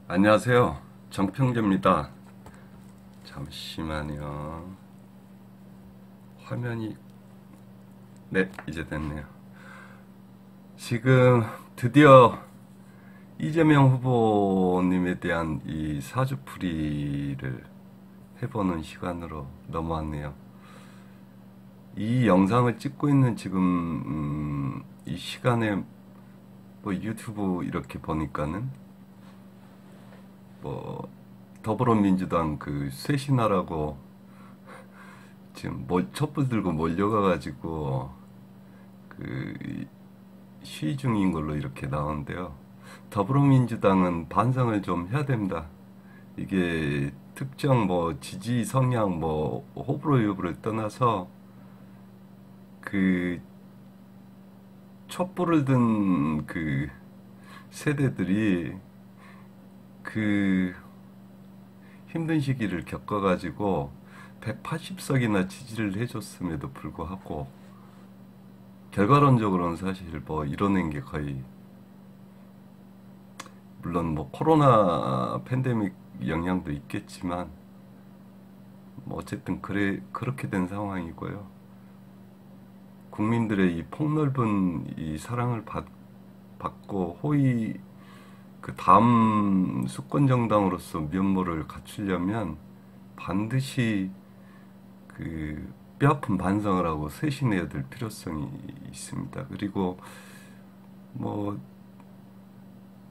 안녕하세요. 정평재입니다. 잠시만요. 화면이, 네, 이제 됐네요. 지금 드디어 이재명 후보님에 대한 이 사주풀이를 해보는 시간으로 넘어왔네요. 이 영상을 찍고 있는 지금, 이 시간에 뭐 유튜브 이렇게 보니까는 뭐 더불어민주당 그 쇄신하라고 지금 촛불 들고 몰려가가지고 그 시위 중인 걸로 이렇게 나오는데요. 더불어민주당은 반성을 좀 해야 됩니다. 이게 특정 뭐 지지 성향 뭐 호불호 여부를 떠나서 그 촛불을 든 그 세대들이 그 힘든 시기를 겪어가지고 180석이나 지지를 해줬음에도 불구하고 결과론적으로는 사실 뭐 이뤄낸 게 거의, 물론 뭐 코로나 팬데믹 영향도 있겠지만 뭐 어쨌든 그렇게 된 상황이고요. 국민들의 이 폭넓은 이 사랑을 받고 호의, 그 다음 수권 정당으로서 면모를 갖추려면 반드시 그 뼈아픈 반성을 하고 쇄신해야 될 필요성이 있습니다. 그리고 뭐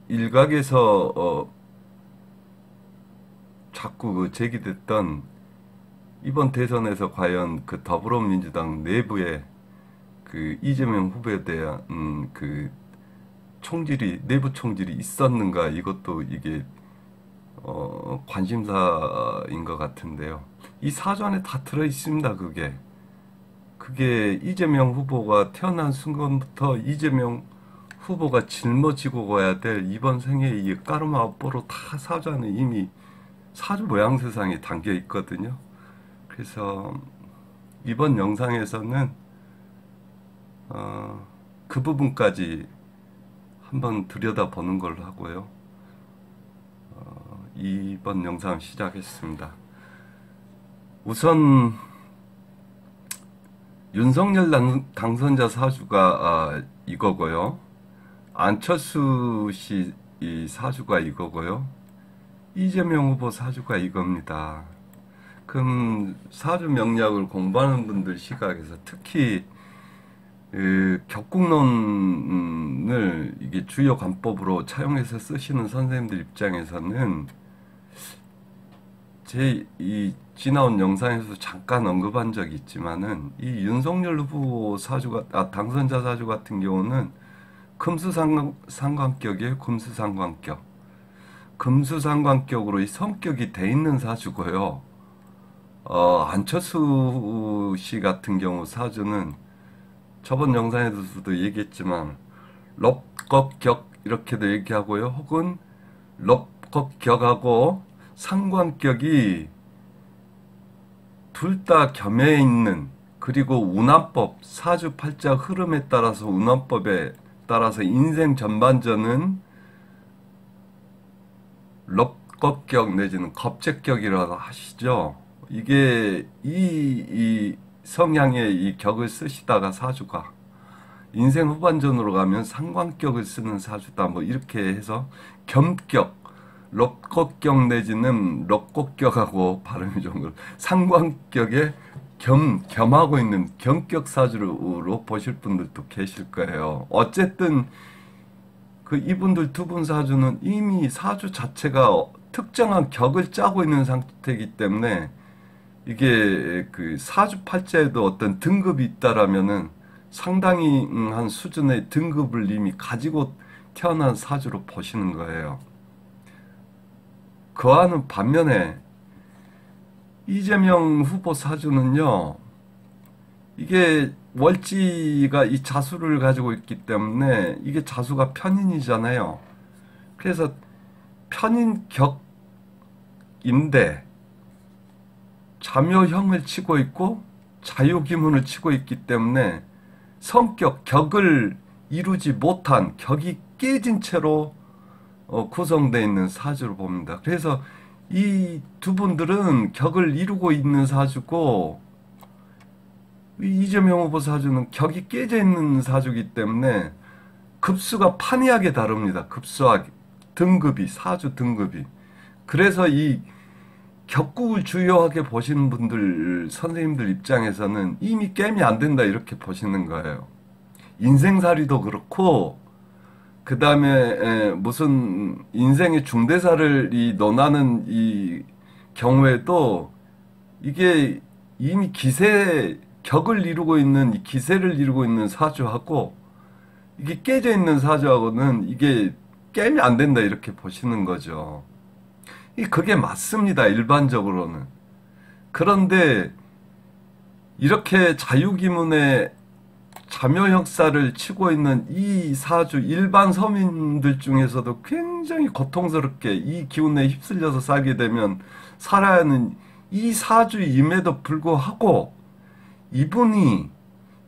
일각에서 자꾸 그 제기됐던 이번 대선에서 과연 그 더불어민주당 내부에 그 이재명 후보에 대한 그 총질이, 내부 총질이 있었는가, 이것도 이게 관심사인 것 같은데요. 이 사주 안에 다 들어 있습니다. 그게 이재명 후보가 태어난 순간부터 이재명 후보가 짊어지고 가야 될 이번 생의 이 까르마 업보로 다 사주 안에 이미 사주 모양새상이 담겨 있거든요. 그래서 이번 영상에서는 그 부분까지 한번 들여다보는 걸로 하고요. 이번 영상 시작했습니다. 우선 윤석열 당선자 사주가 이거고요. 안철수 씨 이 사주가 이거고요. 이재명 후보 사주가 이겁니다. 그럼 사주 명리학을 공부하는 분들 시각에서 특히 그 격국론을 이게 주요 관법으로 차용해서 쓰시는 선생님들 입장에서는 제 이 지나온 영상에서 잠깐 언급한 적이 있지만은 이 윤석열 후보 사주가, 당선자 사주 같은 경우는 금수상관격이에요. 금수상관격. 금수상관격으로 이 성격이 돼 있는 사주고요. 안철수 씨 같은 경우 사주는 저번 영상에서도 얘기했지만 럽겁격 이렇게도 얘기하고요. 혹은 럽겁격하고 상관격이 둘 다 겸해 있는, 그리고 운합법, 사주팔자 흐름에 따라서 운합법에 따라서 인생 전반전은 럽겁격 내지는 겁재격이라고 하시죠. 이게 이 성향의 이 격을 쓰시다가 사주가 인생 후반전으로 가면 상관격을 쓰는 사주다, 뭐 이렇게 해서 겸격, 럽겁격 내지는 럽겁격하고 발음이 좀 그렇고 상관격에 겸하고 있는 겸격 사주로 보실 분들도 계실 거예요. 어쨌든 그 이분들 두 분 사주는 이미 사주 자체가 특정한 격을 짜고 있는 상태이기 때문에 이게 그 사주팔자에도 어떤 등급이 있다라면은 상당히 한 수준의 등급을 이미 가지고 태어난 사주로 보시는 거예요. 그와는 반면에 이재명 후보 사주는요, 이게 월지가 이 자수를 가지고 있기 때문에 이게 자수가 편인이잖아요. 그래서 편인격인데 자묘형을 치고 있고 자유기문을 치고 있기 때문에 성격, 격을 이루지 못한, 격이 깨진 채로 구성되어 있는 사주로 봅니다. 그래서 이 두 분들은 격을 이루고 있는 사주고, 이재명 후보 사주는 격이 깨져 있는 사주이기 때문에 급수가 판이하게 다릅니다. 급수하게. 등급이, 사주 등급이. 그래서 이 격국을 주요하게 보시는 분들, 선생님들 입장에서는 이미 게임이 안 된다 이렇게 보시는 거예요. 인생살이도 그렇고, 그 다음에 무슨 인생의 중대사를 논하는 이 경우에도 이게 이미 기세, 격을 이루고 있는, 이 기세를 이루고 있는 사주하고 이게 깨져 있는 사주하고는 이게 게임이 안 된다 이렇게 보시는 거죠. 그게 맞습니다. 일반적으로는. 그런데 이렇게 자유기문의 자묘역사를 치고 있는 이 사주 일반 서민들 중에서도 굉장히 고통스럽게 이 기운에 휩쓸려서 살게 되면 살아야 하는 이 사주임에도 불구하고 이분이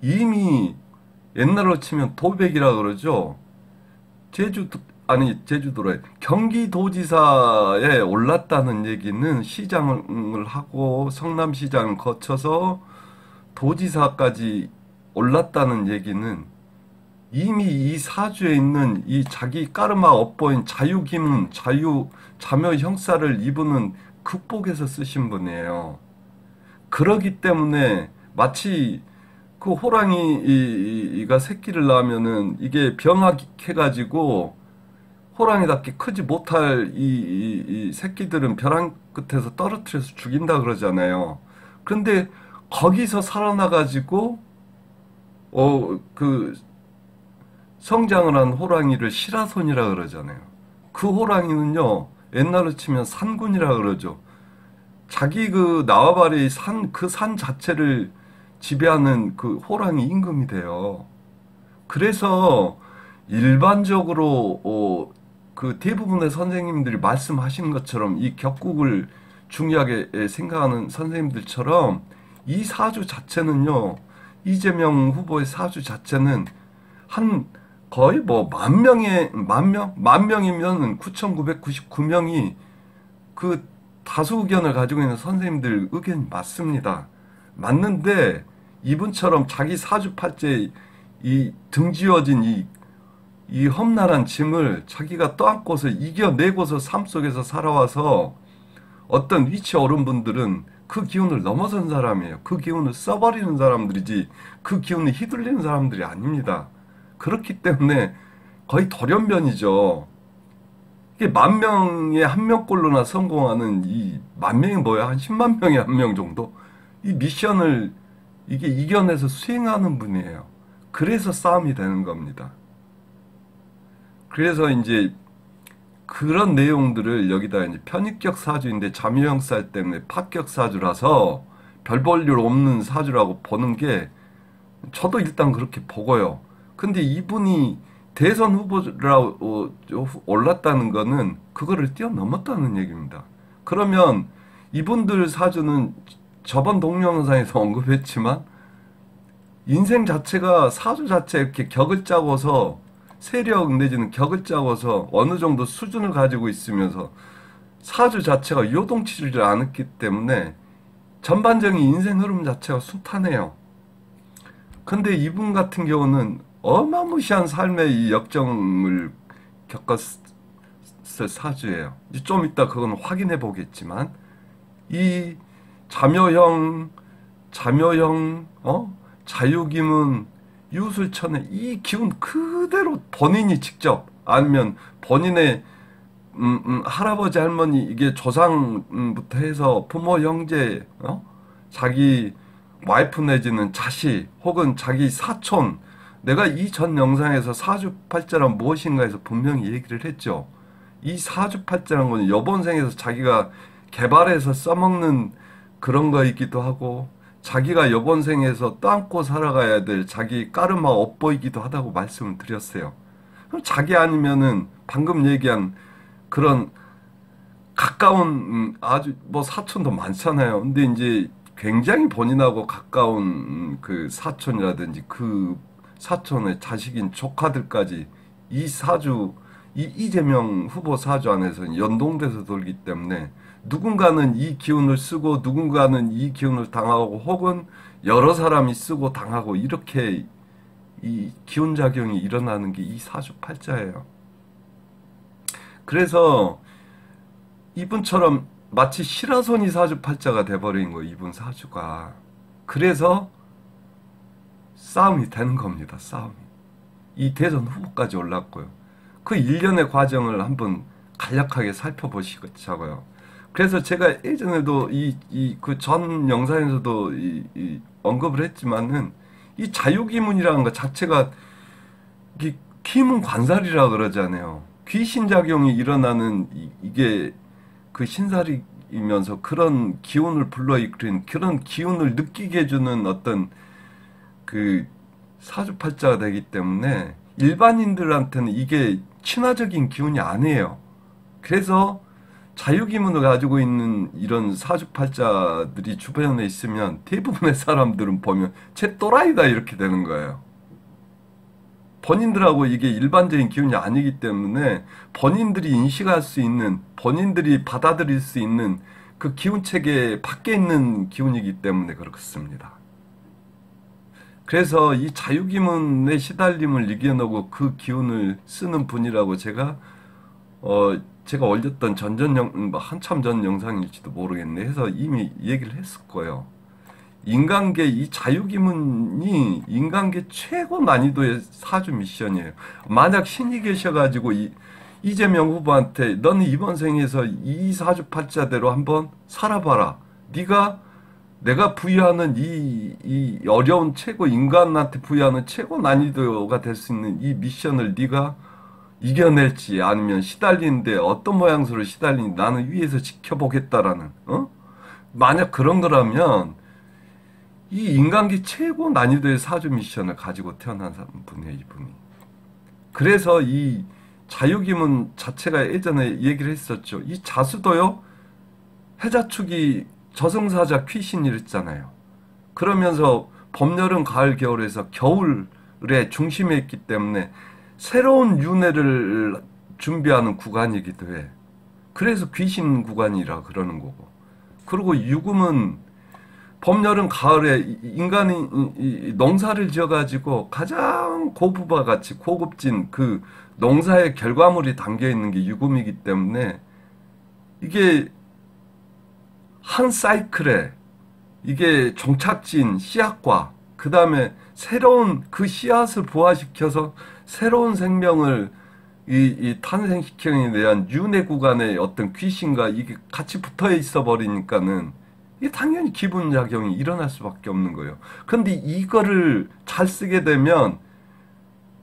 이미 옛날로 치면 도백이라 그러죠. 제주도래. 경기도지사에 올랐다는 얘기는 시장을 하고 성남시장을 거쳐서 도지사까지 올랐다는 얘기는 이미 이 사주에 있는 이 자기 까르마 업보인 자유기문, 자묘 형사를 이분은 극복해서 쓰신 분이에요. 그러기 때문에 마치 그 호랑이가 새끼를 낳으면은 이게 병학해가지고 호랑이답게 크지 못할 이 새끼들은 벼랑 끝에서 떨어뜨려서 죽인다 그러잖아요. 그런데 거기서 살아나가지고 그 성장을 한 호랑이를 시라손이라 그러잖아요. 그 호랑이는요, 옛날로 치면 산군이라 그러죠. 자기 그 나와바리 그 산 자체를 지배하는 그 호랑이 임금이 돼요. 그래서 일반적으로 그 대부분의 선생님들이 말씀하신 것처럼 이 격국을 중요하게 생각하는 선생님들처럼 이 사주 자체는요, 이재명 후보의 사주 자체는 한 거의 뭐 만 명이면 9,999명이 그 다수 의견을 가지고 있는 선생님들 의견이 맞습니다. 맞는데 이분처럼 자기 사주팔자에 이 등지어진 이 험난한 짐을 자기가 떠안고서 이겨내고서 삶 속에서 살아와서 어떤 위치에 오른 분들은 그 기운을 넘어선 사람이에요. 그 기운을 써버리는 사람들이지 그 기운을 휘둘리는 사람들이 아닙니다. 그렇기 때문에 거의 돌연변이죠. 이게 만 명에 한 명꼴로나 성공하는 이 만 명이 뭐야? 한 10만 명에 한 명 정도? 이 미션을 이게 이겨내서 수행하는 분이에요. 그래서 싸움이 되는 겁니다. 그래서 이제 그런 내용들을 여기다 이제 편입격 사주인데 자묘형살 때문에 파격 사주라서 별 볼 일 없는 사주라고 보는 게 저도 일단 그렇게 보고요. 근데 이분이 대선 후보라고 올랐다는 거는 그거를 뛰어넘었다는 얘기입니다. 그러면 이분들 사주는 저번 동영상에서 언급했지만 인생 자체가 사주 자체 이렇게 격을 짜고서 세력 내지는 격을 짜고서 어느 정도 수준을 가지고 있으면서 사주 자체가 요동치지 않았기 때문에 전반적인 인생 흐름 자체가 순탄해요. 근데 이분 같은 경우는 어마무시한 삶의 이 역정을 겪었을 사주예요. 이제 좀 이따 그건 확인해 보겠지만 이 자묘형, 자유기문, 유술천의 이 기운 그대로 본인이 직접 아니면 본인의 할아버지 할머니 이게 조상부터 해서 부모 형제 자기 와이프 내지는 자식 혹은 자기 사촌 내가 이 전 영상에서 사주팔자란 무엇인가에서 분명히 얘기를 했죠. 이 사주팔자란 건 이번 생에서 자기가 개발해서 써먹는 그런 거이기도 하고 자기가 이번 생에서 떠안고 살아가야 될 자기 까르마 업보이기도 하다고 말씀을 드렸어요. 그럼 자기 아니면은 방금 얘기한 그런 가까운 아주 뭐 사촌도 많잖아요. 근데 이제 굉장히 본인하고 가까운 그 사촌이라든지 그 사촌의 자식인 조카들까지 이 사주 이 이재명 후보 사주 안에서 연동돼서 돌기 때문에 누군가는 이 기운을 쓰고 누군가는 이 기운을 당하고 혹은 여러 사람이 쓰고 당하고 이렇게 이 기운작용이 일어나는 게 이 사주팔자예요. 그래서 이분처럼 마치 시라소니 사주팔자가 돼버린 거예요. 이분 사주가. 그래서 싸움이 되는 겁니다. 싸움이. 이 대선 후보까지 올랐고요. 그 일련의 과정을 한번 간략하게 살펴보시자고요. 그래서 제가 예전에도 그 전 영상에서도 언급을 했지만은 이 자유기문이라는 것 자체가 기문 관살이라 그러잖아요. 귀신작용이 일어나는 이게 그 신살이면서 그런 기운을 불러일으키는 그런 기운을 느끼게 해주는 어떤 그 사주팔자가 되기 때문에 일반인들한테는 이게 친화적인 기운이 아니에요. 그래서 자유기문을 가지고 있는 이런 사주팔자들이 주변에 있으면 대부분의 사람들은 보면 쟤 또라이다 이렇게 되는 거예요. 본인들하고 이게 일반적인 기운이 아니기 때문에 본인들이 인식할 수 있는, 본인들이 받아들일 수 있는 그 기운 체계 밖에 있는 기운이기 때문에 그렇습니다. 그래서 이 자유기문의 시달림을 이겨내고 그 기운을 쓰는 분이라고 제가 올렸던 한참 전 영상일지도 모르겠네 해서 이미 얘기를 했을 거예요. 인간계 이 자유기문이 인간계 최고 난이도의 사주 미션이에요. 만약 신이 계셔가지고 이재명 후보한테 너는 이번 생에서 이 사주팔자대로 한번 살아봐라. 내가 부여하는 이 어려운 인간한테 부여하는 최고 난이도가 될 수 있는 이 미션을 네가 이겨낼지 아니면 시달리는데 어떤 모양새로 시달리는지 나는 위에서 지켜보겠다라는 만약 그런 거라면 이 인간계 최고 난이도의 사주 미션을 가지고 태어난 분이에요, 이분이. 그래서 이 자유기문 자체가 예전에 얘기를 했었죠. 이 자수도요, 해자축이 저승사자 퀴신이랬잖아요. 그러면서 봄, 여름, 가을, 겨울에서 겨울에 중심에 있기 때문에 새로운 윤회를 준비하는 구간이기도 해. 그래서 귀신 구간이라 그러는 거고. 그리고 유금은 봄, 여름, 가을에 인간이 농사를 지어가지고 가장 고부와 같이 고급진 그 농사의 결과물이 담겨 있는 게 유금이기 때문에 이게 한 사이클에 이게 종착진 씨앗과 그 다음에 새로운 그 씨앗을 부화시켜서 새로운 생명을 탄생시키는 대한 윤회 구간의 어떤 귀신과 이게 같이 붙어 있어 버리니까는 이게 당연히 기분작용이 일어날 수밖에 없는 거예요. 그런데 이거를 잘 쓰게 되면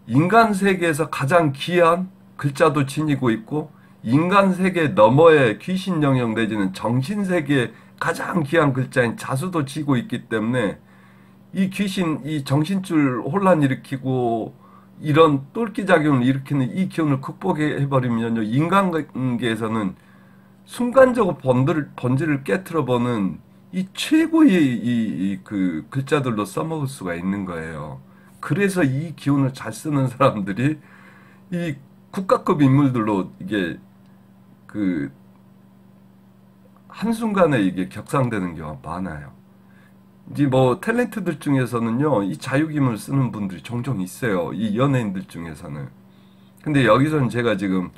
인간 세계에서 가장 귀한 글자도 지니고 있고 인간 세계 너머의 귀신 영역 내지는 정신 세계의 가장 귀한 글자인 자수도 지고 있기 때문에 이 귀신, 이 정신줄 혼란 일으키고 이런 똘끼 작용을 일으키는 이 기운을 극복해버리면요, 인간계에서는 순간적으로 본질을 깨트려보는 이 최고의 그 글자들로 써먹을 수가 있는 거예요. 그래서 이 기운을 잘 쓰는 사람들이 이 국가급 인물들로 이게 그 한순간에 이게 격상되는 경우가 많아요. 이제 뭐 탤런트들 중에서는요, 이 자유기문을 쓰는 분들이 종종 있어요. 이 연예인들 중에서는. 근데 여기서는 제가 지금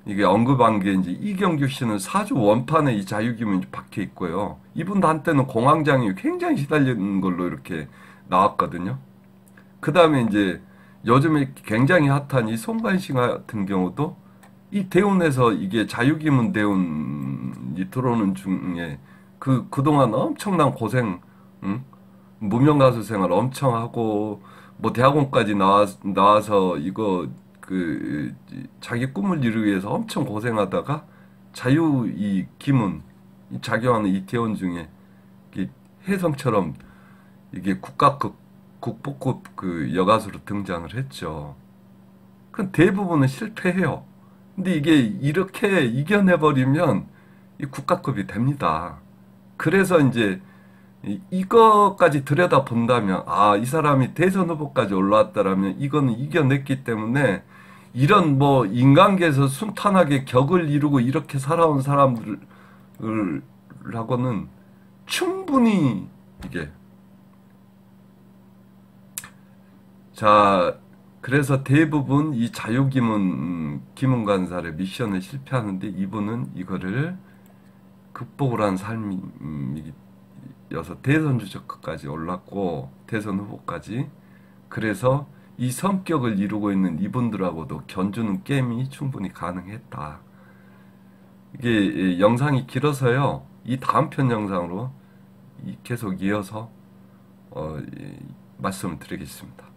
이게 언급한 게 이제 이경규 씨는 사주 원판에 이 자유기문이 박혀 있고요. 이분한테는 공황장애 굉장히 시달리는 걸로 이렇게 나왔거든요. 그 다음에 이제 요즘에 굉장히 핫한 이 송관 씨 같은 경우도 이 대운에서 이게 자유기문 대운이 들어오는 중에 그동안 엄청난 고생, 응? 무명 가수 생활 엄청 하고, 뭐 대학원까지 나와서 이거 자기 꿈을 이루기 위해서 엄청 고생하다가 자유 이 기문, 작용하는 이 대운 중에 혜성처럼 이게 국보급 그 여가수로 등장을 했죠. 그 대부분은 실패해요. 근데 이게 이렇게 이겨내버리면 이 국가급이 됩니다. 그래서 이제 이거까지 들여다본다면 이 사람이 대선 후보까지 올라왔다라면 이거는 이겨냈기 때문에 이런 뭐 인간계에서 순탄하게 격을 이루고 이렇게 살아온 사람들하고는 충분히 이게 자 그래서 대부분 이 기문관살의 미션에 실패하는데 이분은 이거를 극복을 한 삶이어서 대선 주자까지 올랐고 대선 후보까지 그래서 이 성격을 이루고 있는 이분들하고도 견주는 게임이 충분히 가능했다. 이게 영상이 길어서요. 이 다음 편 영상으로 계속 이어서 말씀을 드리겠습니다.